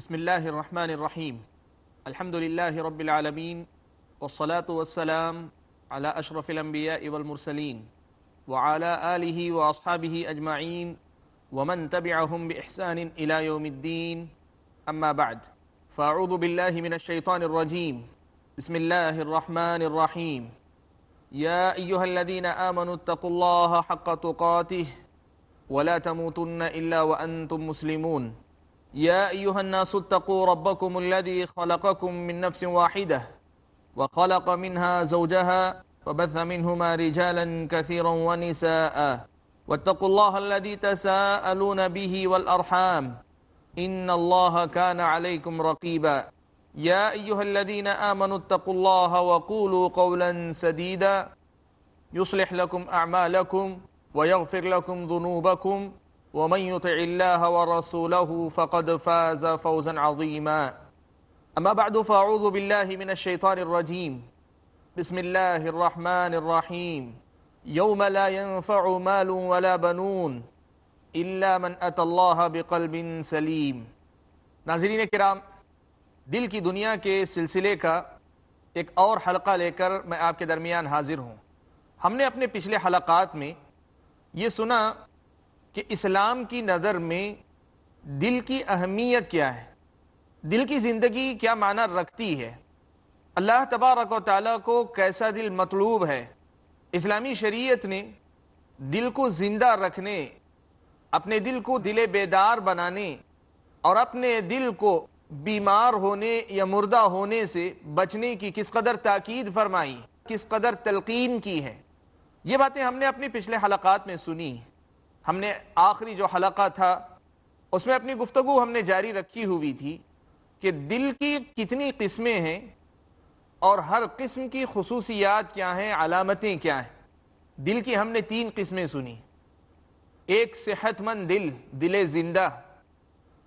بسم الله الرحمن الرحيم. الحمد لله رب العالمين، والصلاة والسلام على أشرف الأنبياء والمرسلين وعلى آله وأصحابه أجمعين ومن تبعهم بإحسان إلى يوم الدين. أما بعد، فأعوذ بالله من الشيطان الرجيم. بسم الله الرحمن الرحيم. يا أيها الذين آمنوا اتقوا الله حق تقاته ولا تموتن إلا وأنتم مسلمون. يا أيها الناس اتقوا ربكم الذي خلقكم من نفس واحدة وخلق منها زوجها وبث منهما رجالا كثيرا ونساء واتقوا الله الذي تساءلون به والأرحام إن الله كان عليكم رقيبا. يا أيها الذين آمنوا اتقوا الله وقولوا قولا سديدا يصلح لكم أعمالكم ويغفر لكم ذنوبكم ومن يطع الله ورسوله فقد فاز فوزا عظيما. أما بعد، فأعوذ بالله من الشيطان الرجيم. بسم الله الرحمن الرحيم. يوم لا ينفع مال ولا بنون إلا من أتى الله بقلب سليم. ناظرین کرام، دل کی دنیا کے سلسلے کا ایک اور حلقہ لے کر میں آپ کے درمیان حاضر ہوں۔ ہم نے اپنے پچھلے حلقات میں یہ سنا کہ اسلام کی نظر میں دل کی اہمیت کیا ہے، دل کی زندگی کیا معنی رکھتی ہے، اللہ تبارک و تعالیٰ کو کیسا دل مطلوب ہے۔ اسلامی شریعت نے دل کو زندہ رکھنے، اپنے دل کو دل بیدار بنانے اور اپنے دل کو بیمار ہونے یا مردہ ہونے سے بچنے کی کس قدر تاکید فرمائی، کس قدر تلقین کی ہے، یہ باتیں ہم نے اپنے پچھلے حلقات میں سنی۔ ہم نے آخری جو حلقہ تھا اس میں اپنی گفتگو ہم نے جاری رکھی ہوئی تھی کہ دل کی کتنی قسمیں ہیں اور ہر قسم کی خصوصیات کیا ہیں، علامتیں کیا ہیں۔ دل کی ہم نے 3 قسمیں سنی۔ ایک صحت مند دل، دل زندہ،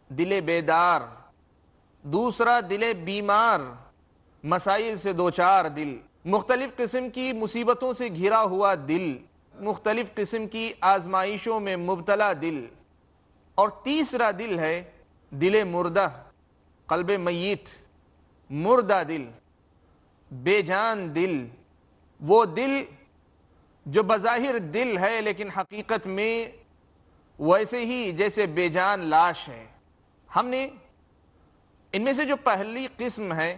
دل بیدار۔ دوسرا دل بیمار، مسائل سے دوچار دل، مختلف قسم کی مصیبتوں سے گھرا ہوا دل، مختلف قسم کی آزمائشوں میں مبتلا دل۔ اور تیسرا دل ہے دل مردہ، قلب میت، مردہ دل، بے جان دل، وہ دل جو بظاہر دل ہے لیکن حقیقت میں ویسے ہی جیسے بے جان لاش ہے۔ ہم نے ان میں سے جو پہلی قسم ہے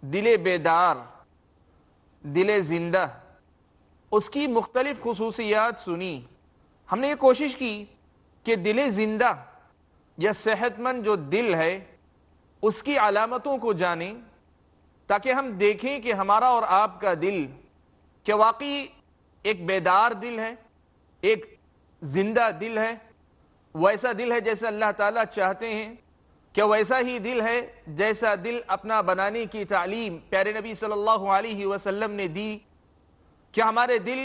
دل بیدار، دل زندہ، اس کی مختلف خصوصیات سنی۔ ہم نے یہ کوشش کی کہ دل زندہ یا صحت مند جو دل ہے اس کی علامتوں کو جانیں، تاکہ ہم دیکھیں کہ ہمارا اور آپ کا دل کیا واقعی ایک بیدار دل ہے، ایک زندہ دل ہے، ویسا دل ہے جیسا اللہ تعالیٰ چاہتے ہیں، کیا ویسا ہی دل ہے جیسا دل اپنا بنانے کی تعلیم پیارے نبی صلی اللہ علیہ وسلم نے دی۔ کیا ہمارے دل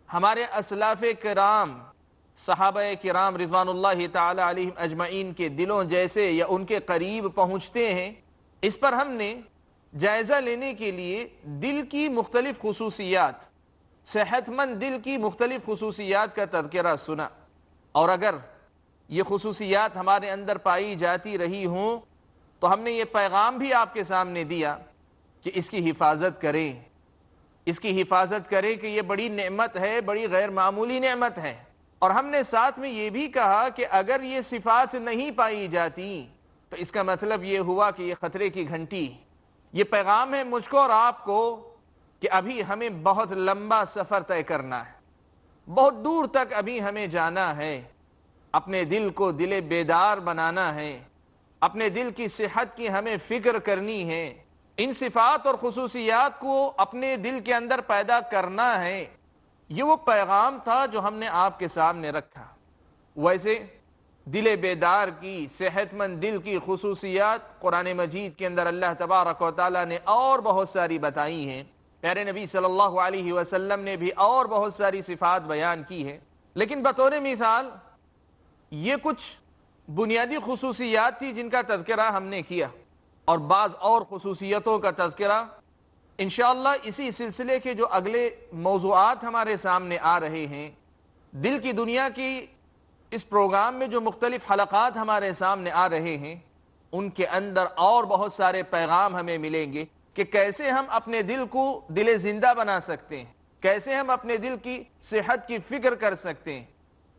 ہمارے اسلاف کرام، صحابہ کرام رضوان اللہ تعالی علیہم اجمعین کے دلوں جیسے یا ان کے قریب پہنچتے ہیں؟ اس پر ہم نے جائزہ لینے کے لیے دل کی مختلف خصوصیات، صحت مند دل کی مختلف خصوصیات کا تذکرہ سنا، اور اگر یہ خصوصیات ہمارے اندر پائی جاتی رہی ہوں تو ہم نے یہ پیغام بھی آپ کے سامنے دیا کہ اس کی حفاظت کریں، اس کی حفاظت کریں کہ یہ بڑی نعمت ہے، بڑی غیر معمولی نعمت ہے۔ اور ہم نے ساتھ میں یہ بھی کہا کہ اگر یہ صفات نہیں پائی جاتی تو اس کا مطلب یہ ہوا کہ یہ خطرے کی گھنٹی، یہ پیغام ہے مجھ کو اور آپ کو کہ ابھی ہمیں بہت لمبا سفر طے کرنا ہے، بہت دور تک ابھی ہمیں جانا ہے، اپنے دل کو دل بیدار بنانا ہے، اپنے دل کی صحت کی ہمیں فکر کرنی ہے، ان صفات اور خصوصیات کو اپنے دل کے اندر پیدا کرنا ہے۔ یہ وہ پیغام تھا جو ہم نے آپ کے سامنے رکھا۔ ویسے دل بیدار کی، صحت مند دل کی خصوصیات قرآن مجید کے اندر اللہ تبارک و تعالیٰ نے اور بہت ساری بتائی ہیں، پیارے نبی صلی اللہ علیہ وسلم نے بھی اور بہت ساری صفات بیان کی ہیں، لیکن بطور مثال یہ کچھ بنیادی خصوصیات تھی جن کا تذکرہ ہم نے کیا، اور بعض اور خصوصیتوں کا تذکرہ انشاءاللہ اسی سلسلے کے جو اگلے موضوعات ہمارے سامنے آ رہے ہیں، دل کی دنیا کی اس پروگرام میں جو مختلف حلقات ہمارے سامنے آ رہے ہیں، ان کے اندر اور بہت سارے پیغام ہمیں ملیں گے کہ کیسے ہم اپنے دل کو دل زندہ بنا سکتے ہیں، کیسے ہم اپنے دل کی صحت کی فکر کر سکتے ہیں،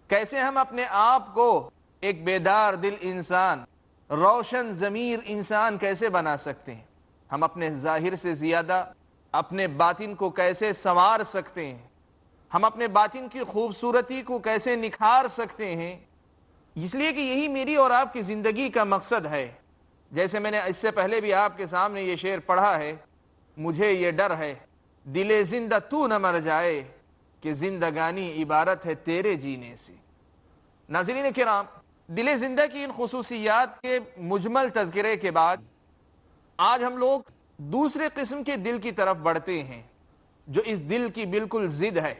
کیسے ہم اپنے آپ کو ایک بیدار دل انسان، روشن ضمیر انسان کیسے بنا سکتے ہیں، ہم اپنے ظاہر سے زیادہ اپنے باطن کو کیسے سنوار سکتے ہیں، ہم اپنے باطن کی خوبصورتی کو کیسے نکھار سکتے ہیں۔ اس لیے کہ یہی میری اور آپ کی زندگی کا مقصد ہے۔ جیسے میں نے اس سے پہلے بھی آپ کے سامنے یہ شعر پڑھا ہے، مجھے یہ ڈر ہے دل زندہ تو نہ مر جائے کہ زندگانی عبارت ہے تیرے جینے سے۔ ناظرین کرام، دل زندہ کی ان خصوصیات کے مجمل تذکرے کے بعد آج ہم لوگ دوسرے قسم کے دل کی طرف بڑھتے ہیں، جو اس دل کی بالکل ضد ہے،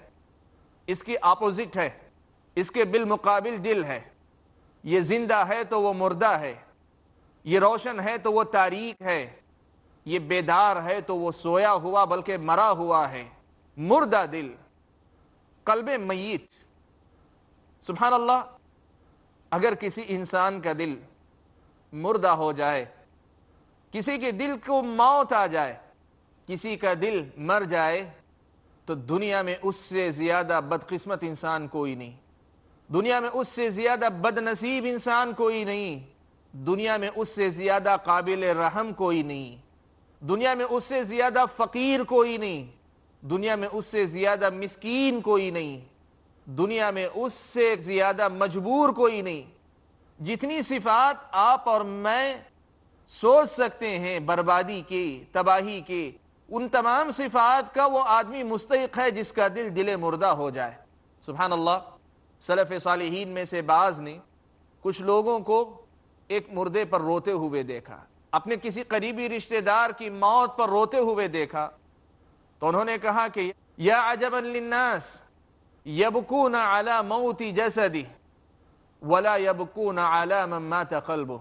اس کی اپوزٹ ہے، اس کے بالمقابل دل ہے۔ یہ زندہ ہے تو وہ مردہ ہے، یہ روشن ہے تو وہ تاریک ہے، یہ بیدار ہے تو وہ سویا ہوا بلکہ مرا ہوا ہے۔ مردہ دل، قلب میت۔ سبحان اللہ، اگر کسی انسان کا دل مردہ ہو جائے، کسی کے دل کو موت آ جائے، کسی کا دل مر جائے، تو دنیا میں اس سے زیادہ بدقسمت انسان کوئی نہیں، دنیا میں اس سے زیادہ بد نصیب انسان کوئی نہیں، دنیا میں اس سے زیادہ قابل رحم کوئی نہیں، دنیا میں اس سے زیادہ فقیر کوئی نہیں، دنیا میں اس سے زیادہ مسکین کوئی نہیں، دنیا میں اس سے زیادہ مجبور کوئی نہیں۔ جتنی صفات آپ اور میں سوچ سکتے ہیں بربادی کی، تباہی کی، ان تمام صفات کا وہ آدمی مستحق ہے جس کا دل مردہ ہو جائے۔ سبحان اللہ، سلف صالحین میں سے بعض نے کچھ لوگوں کو ایک مردے پر روتے ہوئے دیکھا، اپنے کسی قریبی رشتہ دار کی موت پر روتے ہوئے دیکھا، تو انہوں نے کہا کہ یا عجبا للناس یبکون علی موت جسدہ ولا یبکون علی من مات قلبہ۔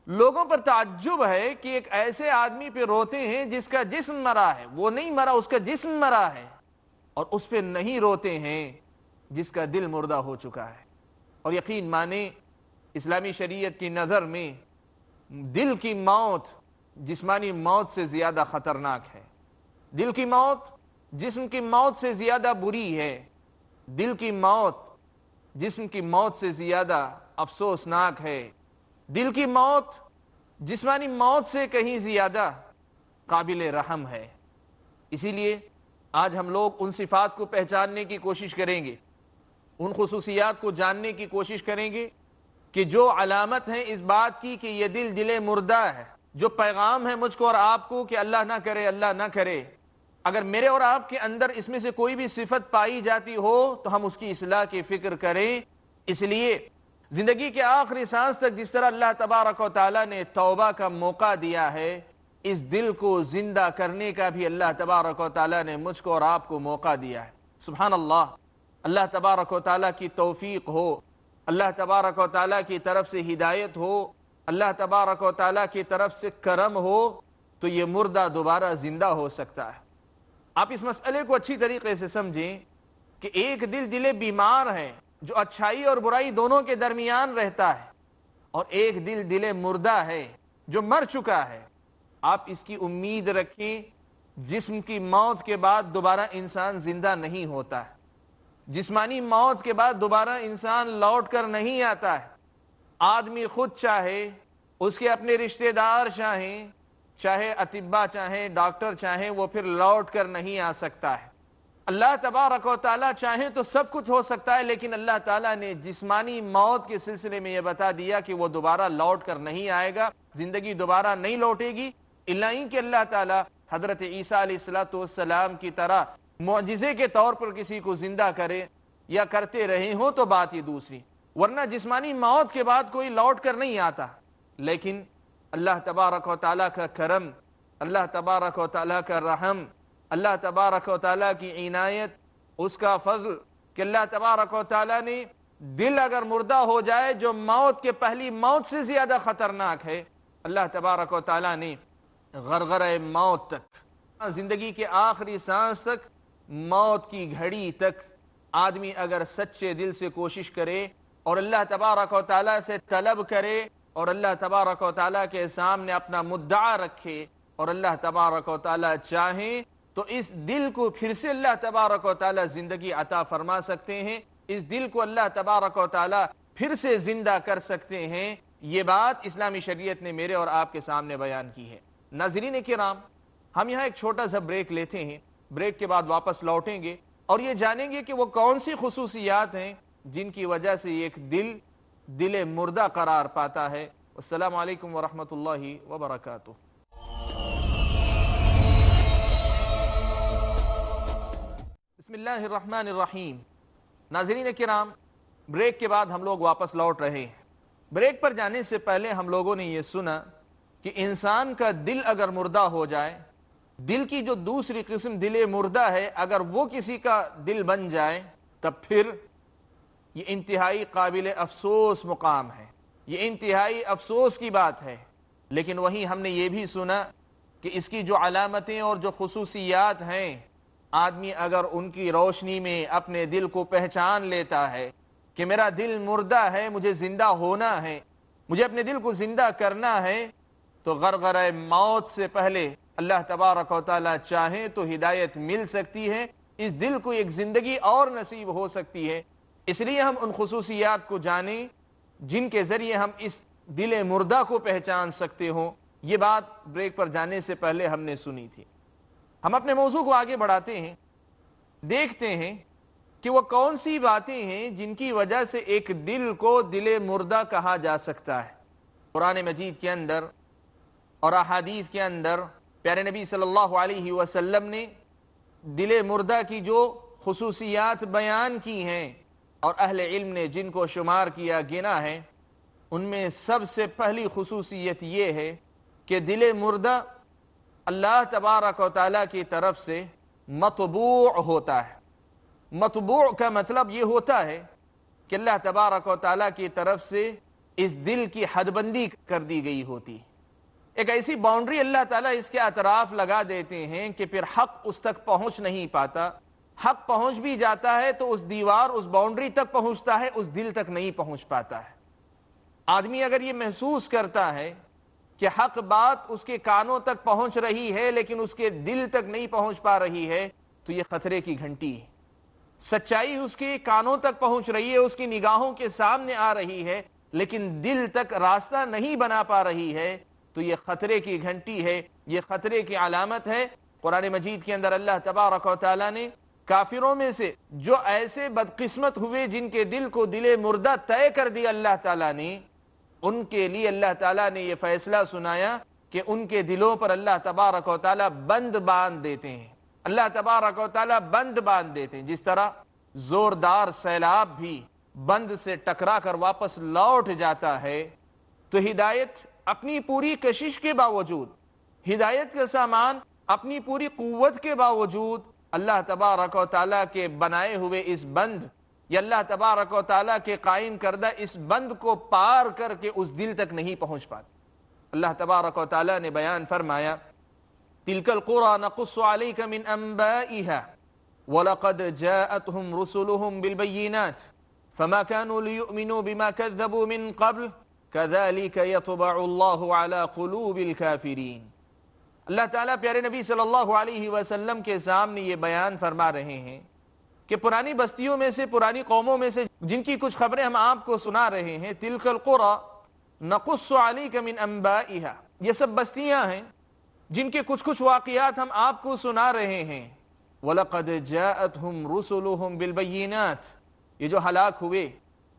لوگوں پر تعجب ہے کہ ایک ایسے آدمی پہ روتے ہیں جس کا جسم مرا ہے، وہ نہیں مرا، اس کا جسم مرا ہے، اور اس پہ نہیں روتے ہیں جس کا دل مردہ ہو چکا ہے۔ اور یقین مانے، اسلامی شریعت کی نظر میں دل کی موت جسمانی موت سے زیادہ خطرناک ہے، دل کی موت جسم کی موت سے زیادہ بری ہے، دل کی موت جسم کی موت سے زیادہ افسوسناک ہے، دل کی موت جسمانی موت سے کہیں زیادہ قابل رحم ہے۔ اسی لیے آج ہم لوگ ان صفات کو پہچاننے کی کوشش کریں گے، ان خصوصیات کو جاننے کی کوشش کریں گے کہ جو علامت ہے اس بات کی کہ یہ دل مردہ ہے، جو پیغام ہے مجھ کو اور آپ کو کہ اللہ نہ کرے، اللہ نہ کرے، اگر میرے اور آپ کے اندر اس میں سے کوئی بھی صفت پائی جاتی ہو تو ہم اس کی اصلاح کی فکر کریں۔ اس لیے زندگی کے آخری سانس تک جس طرح اللہ تبارک و تعالیٰ نے توبہ کا موقع دیا ہے، اس دل کو زندہ کرنے کا بھی اللہ تبارک و تعالیٰ نے مجھ کو اور آپ کو موقع دیا ہے۔ سبحان اللہ، اللہ تبارک و تعالیٰ کی توفیق ہو، اللہ تبارک و تعالیٰ کی طرف سے ہدایت ہو، اللہ تبارک و تعالیٰ کی طرف سے کرم ہو، تو یہ مردہ دوبارہ زندہ ہو سکتا ہے۔ آپ اس مسئلے کو اچھی طریقے سے سمجھیں کہ ایک دل بیمار ہے جو اچھائی اور برائی دونوں کے درمیان رہتا ہے، اور ایک دل مردہ ہے جو مر چکا ہے۔ آپ اس کی امید رکھیں، جسم کی موت کے بعد دوبارہ انسان زندہ نہیں ہوتا ہے، جسمانی موت کے بعد دوبارہ انسان لوٹ کر نہیں آتا ہے۔ آدمی خود چاہے، اس کے اپنے رشتہ دار چاہیں، چاہے اطباء چاہیں، ڈاکٹر چاہیں، وہ پھر لوٹ کر نہیں آ سکتا ہے۔ اللہ تبارک و تعالیٰ چاہیں تو سب کچھ ہو سکتا ہے، لیکن اللہ تعالیٰ نے جسمانی موت کے سلسلے میں یہ بتا دیا کہ وہ دوبارہ لوٹ کر نہیں آئے گا، زندگی دوبارہ نہیں لوٹے گی، الا کہ اللہ تعالیٰ حضرت عیسیٰ علیہ السلام کی طرح معجزے کے طور پر کسی کو زندہ کرے یا کرتے رہے ہوں تو بات یہ دوسری، ورنہ جسمانی موت کے بعد کوئی لوٹ کر نہیں آتا۔ لیکن اللہ تبارک و تعالیٰ کا کرم، اللہ تبارک و تعالیٰ کا رحم، اللہ تبارک و تعالیٰ کی عنایت، اس کا فضل کہ اللہ تبارک و تعالیٰ نے دل اگر مردہ ہو جائے جو موت کے پہلی موت سے زیادہ خطرناک ہے، اللہ تبارک و تعالیٰ نے غرغرہ موت تک، زندگی کے آخری سانس تک، موت کی گھڑی تک آدمی اگر سچے دل سے کوشش کرے اور اللہ تبارک و تعالیٰ سے طلب کرے اور اللہ تبارک و تعالیٰ کے سامنے اپنا مدعا رکھے اور اللہ تبارک و تعالیٰ چاہیں تو اس دل کو پھر سے اللہ تبارک و تعالیٰ زندگی عطا فرما سکتے ہیں، اس دل کو اللہ تبارک و تعالیٰ پھر سے زندہ کر سکتے ہیں۔ یہ بات اسلامی شریعت نے میرے اور آپ کے سامنے بیان کی ہے۔ ناظرین کرام، ہم یہاں ایک چھوٹا سا بریک لیتے ہیں، بریک کے بعد واپس لوٹیں گے اور یہ جانیں گے کہ وہ کون سی خصوصیات ہیں جن کی وجہ سے ایک دل مردہ قرار پاتا ہے۔ السلام علیکم ورحمۃ اللہ وبرکاتہ۔ بسم اللہ الرحمن الرحیم۔ ناظرین کرام، بریک کے بعد ہم لوگ واپس لوٹ رہے ہیں۔ بریک پر جانے سے پہلے ہم لوگوں نے یہ سنا کہ انسان کا دل اگر مردہ ہو جائے، دل کی جو دوسری قسم دل مردہ ہے، اگر وہ کسی کا دل بن جائے تب پھر یہ انتہائی قابل افسوس مقام ہے، یہ انتہائی افسوس کی بات ہے۔ لیکن وہیں ہم نے یہ بھی سنا کہ اس کی جو علامتیں اور جو خصوصیات ہیں، آدمی اگر ان کی روشنی میں اپنے دل کو پہچان لیتا ہے کہ میرا دل مردہ ہے، مجھے زندہ ہونا ہے، مجھے اپنے دل کو زندہ کرنا ہے، تو غرغرہ موت سے پہلے اللہ تبارک و تعالیٰ چاہیں تو ہدایت مل سکتی ہے، اس دل کو ایک زندگی اور نصیب ہو سکتی ہے۔ اس لیے ہم ان خصوصیات کو جانیں جن کے ذریعے ہم اس دل مردہ کو پہچان سکتے ہوں۔ یہ بات بریک پر جانے سے پہلے ہم نے سنی تھی۔ ہم اپنے موضوع کو آگے بڑھاتے ہیں، دیکھتے ہیں کہ وہ کون سی باتیں ہیں جن کی وجہ سے ایک دل کو دل مردہ کہا جا سکتا ہے۔ قرآن مجید کے اندر اور احادیث کے اندر پیارے نبی صلی اللہ علیہ وسلم نے دل مردہ کی جو خصوصیات بیان کی ہیں اور اہل علم نے جن کو شمار کیا گنا ہے، ان میں سب سے پہلی خصوصیت یہ ہے کہ دل مردہ اللہ تبارک و تعالیٰ کی طرف سے مطبوع ہوتا ہے۔ مطبوع کا مطلب یہ ہوتا ہے کہ اللہ تبارک و تعالیٰ کی طرف سے اس دل کی حد بندی کر دی گئی ہوتی ہے، ایک ایسی باؤنڈری اللہ تعالیٰ اس کے اطراف لگا دیتے ہیں کہ پھر حق اس تک پہنچ نہیں پاتا، حق پہنچ بھی جاتا ہے تو اس دیوار، اس باؤنڈری تک پہنچتا ہے، اس دل تک نہیں پہنچ پاتا ہے۔ آدمی اگر یہ محسوس کرتا ہے کہ حق بات اس کے کانوں تک پہنچ رہی ہے لیکن اس کے دل تک نہیں پہنچ پا رہی ہے تو یہ خطرے کی گھنٹی ہے۔ سچائی اس کے کانوں تک پہنچ رہی ہے، اس کی نگاہوں کے سامنے آ رہی ہے، لیکن دل تک راستہ نہیں بنا پا رہی ہے تو یہ خطرے کی گھنٹی ہے، یہ خطرے کی علامت ہے۔ قرآن مجید کے اندر اللہ تبارک و تعالیٰ نے کافروں میں سے جو ایسے بدقسمت ہوئے جن کے دل کو دل مردہ طے کر دیا اللہ تعالیٰ نے، ان کے لیے اللہ تعالیٰ نے یہ فیصلہ سنایا کہ ان کے دلوں پر اللہ تبارک و تعالیٰ بند باندھ دیتے ہیں، اللہ تبارک و تعالیٰ بند باندھ دیتے ہیں۔ جس طرح زوردار سیلاب بھی بند سے ٹکرا کر واپس لوٹ جاتا ہے، تو ہدایت اپنی پوری کشش کے باوجود، ہدایت کا سامان اپنی پوری قوت کے باوجود اللہ تبارک و تعالیٰ کے بنائے ہوئے اس بند یا اللہ تبارک و تعالیٰ کے قائم کردہ اس بند کو پار کر کے اس دل تک نہیں پہنچ پاتے۔ اللہ تبارک و تعالیٰ نے بیان فرمایا، تِلْكَ الْقُرَى نَقُصُّ عَلَيْكَ مِنْ أَنْبَائِهَا وَلَقَدْ جَاءَتْهُمْ رُسُلُهُمْ بِالْبَيِّنَاتِ فَمَا كَانُوا لِيُؤْمِنُوا بِمَا كَذَّبُوا مِنْ قَبْلُ كَذَلِكَ يَطْبَعُ اللَّهُ عَلَى قُلُوبِ الْكَافِرِينَ۔ اللہ تعالیٰ پیارے نبی صلی اللہ علیہ وسلم کے سامنے یہ بیان فرما رہے ہیں کہ پرانی بستیوں میں سے، پرانی قوموں میں سے جن کی کچھ خبریں ہم آپ کو سنا رہے ہیں، تِلْكَ الْقُرَى نَقُصُّ عَلَيْكَ مِنْ أَنْبَائِهَا، یہ سب بستیاں ہیں جن کے کچھ واقعات ہم آپ کو سنا رہے ہیں۔ وَلَقَدْ جَاءَتْهُمْ رُسُلُهُمْ بِالْبَيِّنَاتِ، یہ جو ہلاک ہوئے،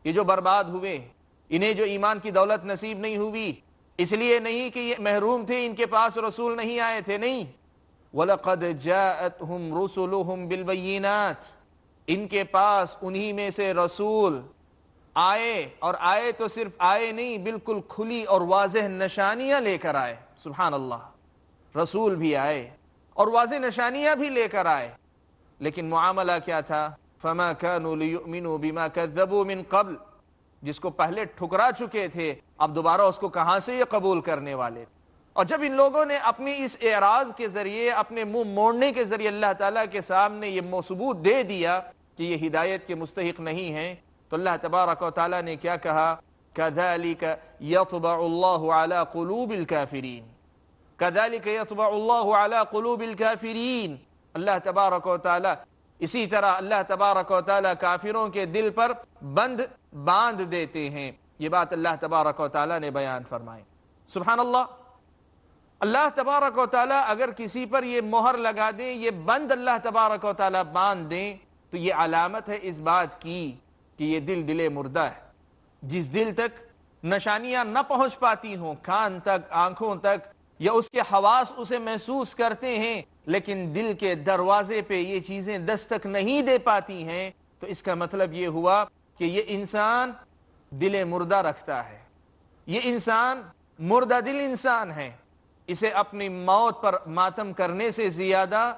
یہ جو برباد ہوئے، انہیں جو ایمان کی دولت نصیب نہیں ہوئی، اس لیے نہیں کہ یہ محروم تھے، ان کے پاس رسول نہیں آئے تھے، نہیں، وَلَقَدْ جَاءَتْهُمْ رُسُلُهُمْ بِالْبَيِّنَاتِ، ان کے پاس انہی میں سے رسول آئے، اور آئے تو صرف آئے نہیں، بالکل کھلی اور واضح نشانیاں لے کر آئے۔ سبحان اللہ، رسول بھی آئے اور واضح نشانیاں بھی لے کر آئے، لیکن معاملہ کیا تھا؟ فَمَا كَانُوا لِيُؤْمِنُوا بِمَا كَذَّبُوا مِنْ قَبْلُ، جس کو پہلے ٹھکرا چکے تھے، اب دوبارہ اس کو کہاں سے یہ قبول کرنے والے تھے؟ اور جب ان لوگوں نے اپنی اس اعراض کے ذریعے، اپنے منہ موڑنے کے ذریعے اللہ تعالیٰ کے سامنے یہ ثبوت دے دیا کہ یہ ہدایت کے مستحق نہیں ہیں، تو اللہ تبارک و تعالیٰ نے کیا کہا؟ كذلك يطبع الله على قلوب الكافرين كذلك يطبع الله على قلوب الكافرين اللہ تبارک و تعالی اسی طرح اللہ تبارک و تعالی کافروں کے دل پر بند باندھ دیتے ہیں. یہ بات اللہ تبارک و تعالی نے بیان فرمائی. سبحان اللہ. اللہ تبارک و تعالی اگر کسی پر یہ مہر لگا دیں, یہ بند اللہ تبارک و تعالی باندھ دیں, تو یہ علامت ہے اس بات کی کہ یہ دل مردہ ہے. جس دل تک نشانیاں نہ پہنچ پاتی ہوں, کان تک, آنکھوں تک, یا اس کے حواس اسے محسوس کرتے ہیں, لیکن دل کے دروازے پہ یہ چیزیں دستک نہیں دے پاتی ہیں, تو اس کا مطلب یہ ہوا کہ یہ انسان دل مردہ رکھتا ہے. یہ انسان مردہ دل انسان ہے. اسے اپنی موت پر ماتم کرنے سے زیادہ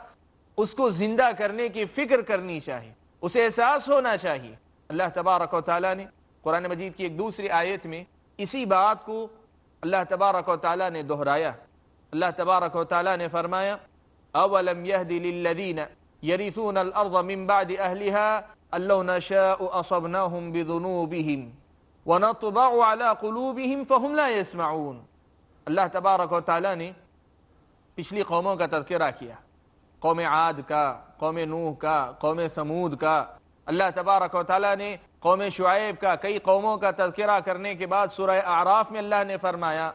اس کو زندہ کرنے کی فکر کرنی چاہیے, اسے احساس ہونا چاہیے. اللہ تبارک و تعالیٰ نے قرآن مجید کی ایک دوسری آیت میں اسی بات کو اللہ تبارک و تعالیٰ نے دہرایا. اللہ تبارک و تعالیٰ نے فرمایا اولم یہد للذین یرثون الارض من بعد اہلها ان لو نشاء اصبناہم بذنوبہم ونطبع على قلوبہم فہم لا يسمعون. اللہ تبارک و تعالیٰ نے پچھلی قوموں کا تذکرہ کیا, قوم عاد کا, قوم نوح کا, قوم ثمود کا. اللہ تبارک و تعالیٰ نے قوم شعیب کا, کئی قوموں کا تذکرہ کرنے کے بعد سورہ اعراف میں اللہ نے فرمایا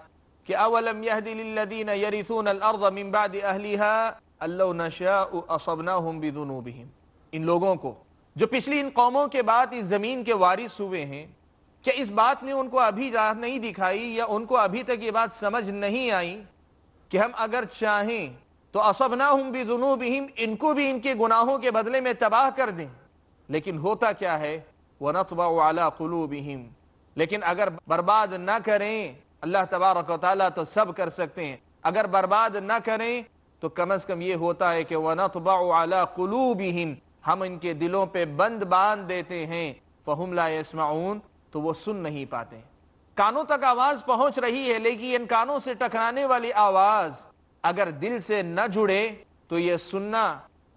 کہ اولم یہد للذین یرثون الارض من بعد اہلها ان لو نشاء اصبناہم بذنوبہم. ان لوگوں کو جو پچھلی ان قوموں کے بعد اس زمین کے وارث ہوئے ہیں, کیا اس بات نے ان کو ابھی راہ نہیں دکھائی, یا ان کو ابھی تک یہ بات سمجھ نہیں آئی کہ ہم اگر چاہیں تو اصبناہم بذنوبہم, ان کو بھی ان کے گناہوں کے بدلے میں تباہ کر دیں. لیکن ہوتا کیا ہے, وَنَطْبَعُ عَلَىٰ قُلُوبِهِمْ. لیکن اگر برباد نہ کریں, اللہ تبارک و تعالیٰ تو سب کر سکتے ہیں, اگر برباد نہ کریں تو کم از کم یہ ہوتا ہے کہ وَنَطْبَعُ عَلَىٰ قُلُوبِهِمْ, ہم ان کے دلوں پہ بند باندھ دیتے ہیں, فَهُمْ لَا يَسْمَعُونَ, تو وہ سن نہیں پاتے. کانوں تک آواز پہنچ رہی ہے, لیکن ان کانوں سے ٹکرانے والی آواز اگر دل سے نہ جڑے تو یہ سننا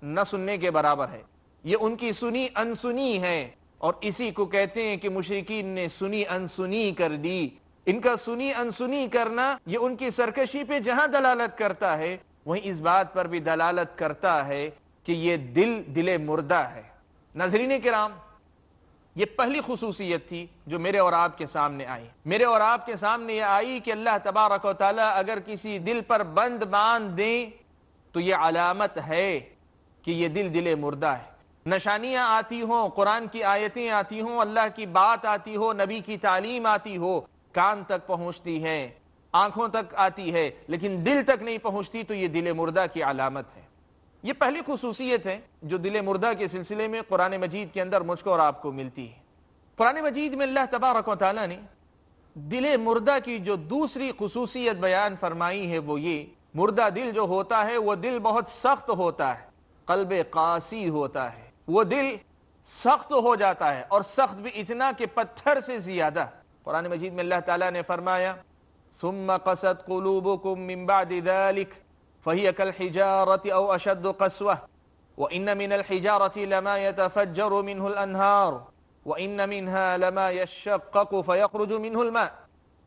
نہ سننے کے برابر ہے. یہ ان کی سنی انسنی ہے, اور اسی کو کہتے ہیں کہ مشرکین نے سنی انسنی کر دی. ان کا سنی انسنی کرنا یہ ان کی سرکشی پہ جہاں دلالت کرتا ہے, وہیں اس بات پر بھی دلالت کرتا ہے کہ یہ دل مردہ ہے. ناظرین کرام, یہ پہلی خصوصیت تھی جو میرے اور آپ کے سامنے آئی. میرے اور آپ کے سامنے یہ آئی کہ اللہ تبارک و تعالیٰ اگر کسی دل پر بند باندھ دیں تو یہ علامت ہے کہ یہ دل مردہ ہے. نشانیاں آتی ہوں, قرآن کی آیتیں آتی ہوں, اللہ کی بات آتی ہو, نبی کی تعلیم آتی ہو, کان تک پہنچتی ہے, آنکھوں تک آتی ہے, لیکن دل تک نہیں پہنچتی, تو یہ دل مردہ کی علامت ہے. یہ پہلی خصوصیت ہے جو دل مردہ کے سلسلے میں قرآن مجید کے اندر مجھ کو اور آپ کو ملتی ہے. قرآن مجید میں اللہ تبارک و تعالیٰ نے دل مردہ کی جو دوسری خصوصیت بیان فرمائی ہے وہ یہ, مردہ دل جو ہوتا ہے وہ دل بہت سخت ہوتا ہے, قلب قاسی ہوتا ہے, وہ دل سخت ہو جاتا ہے, اور سخت بھی اتنا کہ پتھر سے زیادہ. قرآن مجید میں اللہ تعالیٰ نے فرمایا ثم قست قلوبكم من بعد ذلك فهي كالحجارة أو أشد قسوة وإن من الحجارة لما يتفجر منه الأنهار وإن منها لما يشقق فيخرج منه الماء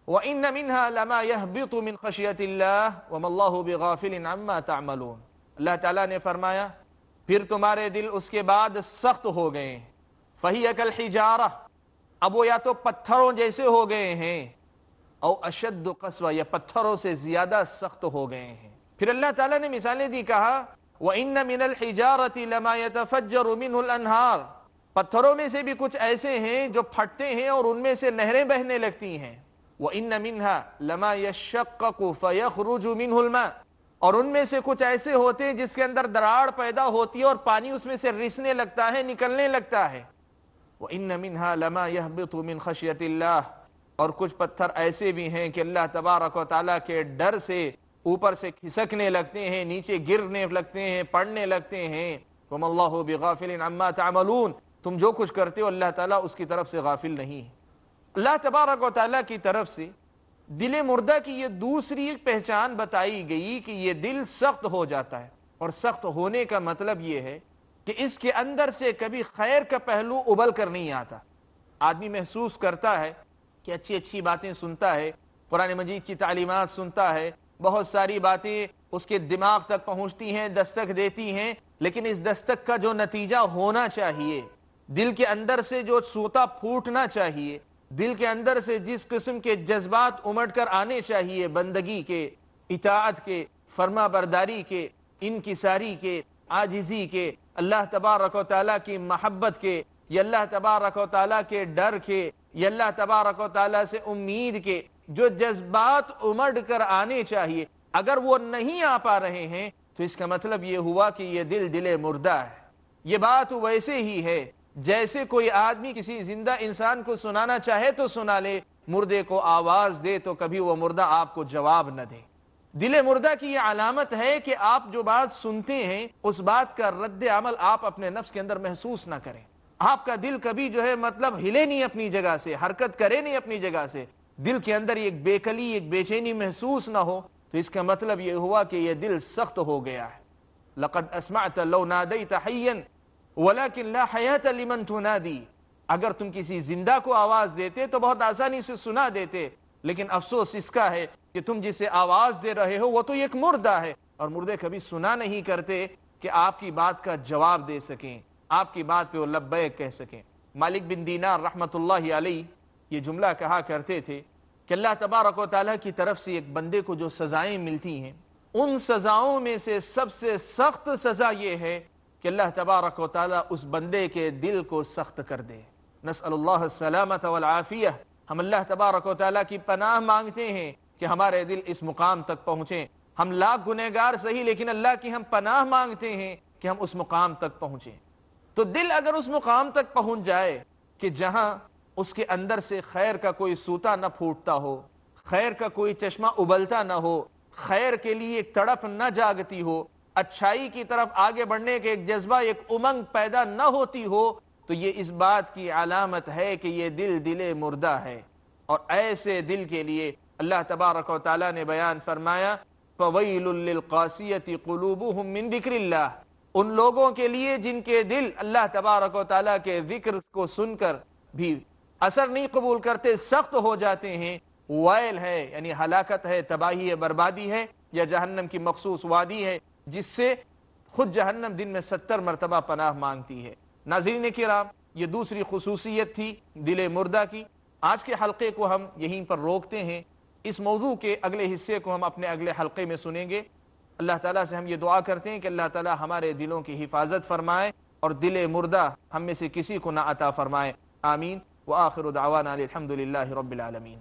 وإن منها لما يهبط من خشية الله وما الله بغافل عما تعملون. اللہ تعالیٰ نے فرمایا پھر تمہارے دل اس کے بعد سخت ہو گئے ہیں, فَهِيَ كَالْحِجَارَةِ, اب وہ یا تو پتھروں جیسے ہو گئے ہیں, او اشد قسوہ, یا پتھروں سے زیادہ سخت ہو گئے ہیں. پھر اللہ تعالیٰ نے مثالیں دی, کہا وَإِنَّ مِنَ الْحِجَارَةِ لَمَا يَتَفَجَّرُ مِنْهُ الْأَنْهَارُ, پتھروں میں سے بھی کچھ ایسے ہیں جو پھٹتے ہیں اور ان میں سے نہریں بہنے لگتی ہیں. وَإِنَّ مِنْهَا لَمَا يَشَّقَّقُ فَيَخْرُجُ مِنْهُ الْمَاءُ, اور ان میں سے کچھ ایسے ہوتے ہیں جس کے اندر دراڑ پیدا ہوتی ہے اور پانی اس میں سے رسنے لگتا ہے, نکلنے لگتا ہے. وَإِنَّ مِنْهَا لَمَا يَهْبِطُ مِنْ خَشْيَةِ اللَّهِ, اور کچھ پتھر ایسے بھی ہیں کہ اللہ تبارک و تعالیٰ کے ڈر سے اوپر سے کھسکنے لگتے ہیں, نیچے گرنے لگتے ہیں, پڑنے لگتے ہیں. وَمَا اللَّهُ بِغَافِلٍ عَمَّا تَعْمَلُونَ, تم جو کچھ کرتے ہو اللہ تعالیٰ اس کی طرف سے غافل نہیں ہے. اللہ تبارک و تعالیٰ کی طرف سے دل مردہ کی یہ دوسری پہچان بتائی گئی کہ یہ دل سخت ہو جاتا ہے, اور سخت ہونے کا مطلب یہ ہے کہ اس کے اندر سے کبھی خیر کا پہلو ابل کر نہیں آتا. آدمی محسوس کرتا ہے کہ اچھی اچھی باتیں سنتا ہے، قرآن مجید کی تعلیمات سنتا ہے، بہت ساری باتیں اس کے دماغ تک پہنچتی ہیں، دستک دیتی ہیں، لیکن اس دستک کا جو نتیجہ ہونا چاہیے، دل کے اندر سے جو سوتا پھوٹنا چاہیے، دل کے اندر سے جس قسم کے جذبات امڑ کر آنے چاہیے، بندگی کے، اطاعت کے، فرما برداری کے، انکساری کے، عاجزی کے، اللہ تبارک و تعالیٰ کی محبت کے، یا اللہ تبارک و تعالیٰ کے ڈر کے، یا اللہ تبارک و تعالیٰ سے امید کے، جو جذبات امڑ کر آنے چاہیے، اگر وہ نہیں آ پا رہے ہیں تو اس کا مطلب یہ ہوا کہ یہ دل مردہ ہے۔ یہ بات ویسے ہی ہے جیسے کوئی آدمی کسی زندہ انسان کو سنانا چاہے تو سنا لے، مردے کو آواز دے تو کبھی وہ مردہ آپ کو جواب نہ دے۔ دل مردہ کی یہ علامت ہے کہ آپ جو بات سنتے ہیں اس بات کا رد عمل آپ اپنے نفس کے اندر محسوس نہ کریں، آپ کا دل کبھی جو ہے مطلب ہلے نہیں اپنی جگہ سے، حرکت کرے نہیں اپنی جگہ سے، دل کے اندر ایک بے کلی، ایک بے چینی محسوس نہ ہو، تو اس کا مطلب یہ ہوا کہ یہ دل سخت ہو گیا ہے۔ لقد اسمعت لو نادیت حیا ولكن لا حیاة لمن تنادی، اگر تم کسی زندہ کو آواز دیتے تو بہت آسانی سے سنا دیتے، لیکن افسوس اس کا ہے کہ تم جسے آواز دے رہے ہو وہ تو ایک مردہ ہے، اور مردے کبھی سنا نہیں کرتے کہ آپ کی بات کا جواب دے سکیں، آپ کی بات پہ وہ لبیک کہہ سکیں۔ مالک بن دینار رحمۃ اللہ علیہ یہ جملہ کہا کرتے تھے کہ اللہ تبارک و تعالیٰ کی طرف سے ایک بندے کو جو سزائیں ملتی ہیں، ان سزاؤں میں سے سب سے سخت سزا یہ ہے کہ اللہ تبارک و تعالیٰ اس بندے کے دل کو سخت کر دے۔ نسأل اللہ السلامۃ والعافیہ، ہم اللہ تبارک و تعالیٰ کی پناہ مانگتے ہیں کہ ہمارے دل اس مقام تک پہنچیں۔ ہم لاکھ گنہگار صحیح، لیکن اللہ کی ہم پناہ مانگتے ہیں کہ ہم اس مقام تک پہنچیں۔ تو دل اگر اس مقام تک پہنچ جائے کہ جہاں اس کے اندر سے خیر کا کوئی سوتا نہ پھوٹتا ہو، خیر کا کوئی چشمہ ابلتا نہ ہو، خیر کے لیے ایک تڑپ نہ جاگتی ہو، اچھائی کی طرف آگے بڑھنے کے ایک جذبہ، ایک امنگ پیدا نہ ہوتی ہو، تو یہ اس بات کی علامت ہے کہ یہ دل مردہ ہے۔ اور ایسے دل کے لیے اللہ تبارک و تعالیٰ نے بیان فرمایا فَوَيْلٌ لِّلْقَاسِيَةِ قُلُوبُهُم مِّن ذِكْرِ اللَّهِ، ان لوگوں کے لیے جن کے دل اللہ تبارک و تعالیٰ کے ذکر کو سن کر بھی اثر نہیں قبول کرتے، سخت ہو جاتے ہیں۔ ویل ہے یعنی ہلاکت ہے، تباہی ہے، بربادی ہے، یا جہنم کی مخصوص وادی ہے جس سے خود جہنم دن میں 70 مرتبہ پناہ مانگتی ہے۔ ناظرین کرام، یہ دوسری خصوصیت تھی دل مردہ کی۔ آج کے حلقے کو ہم یہیں پر روکتے ہیں، اس موضوع کے اگلے حصے کو ہم اپنے اگلے حلقے میں سنیں گے۔ اللہ تعالیٰ سے ہم یہ دعا کرتے ہیں کہ اللہ تعالیٰ ہمارے دلوں کی حفاظت فرمائے اور دل مردہ ہم میں سے کسی کو نہ عطا فرمائے، آمین۔ وآخر دعوانا الحمد للہ رب العالمین۔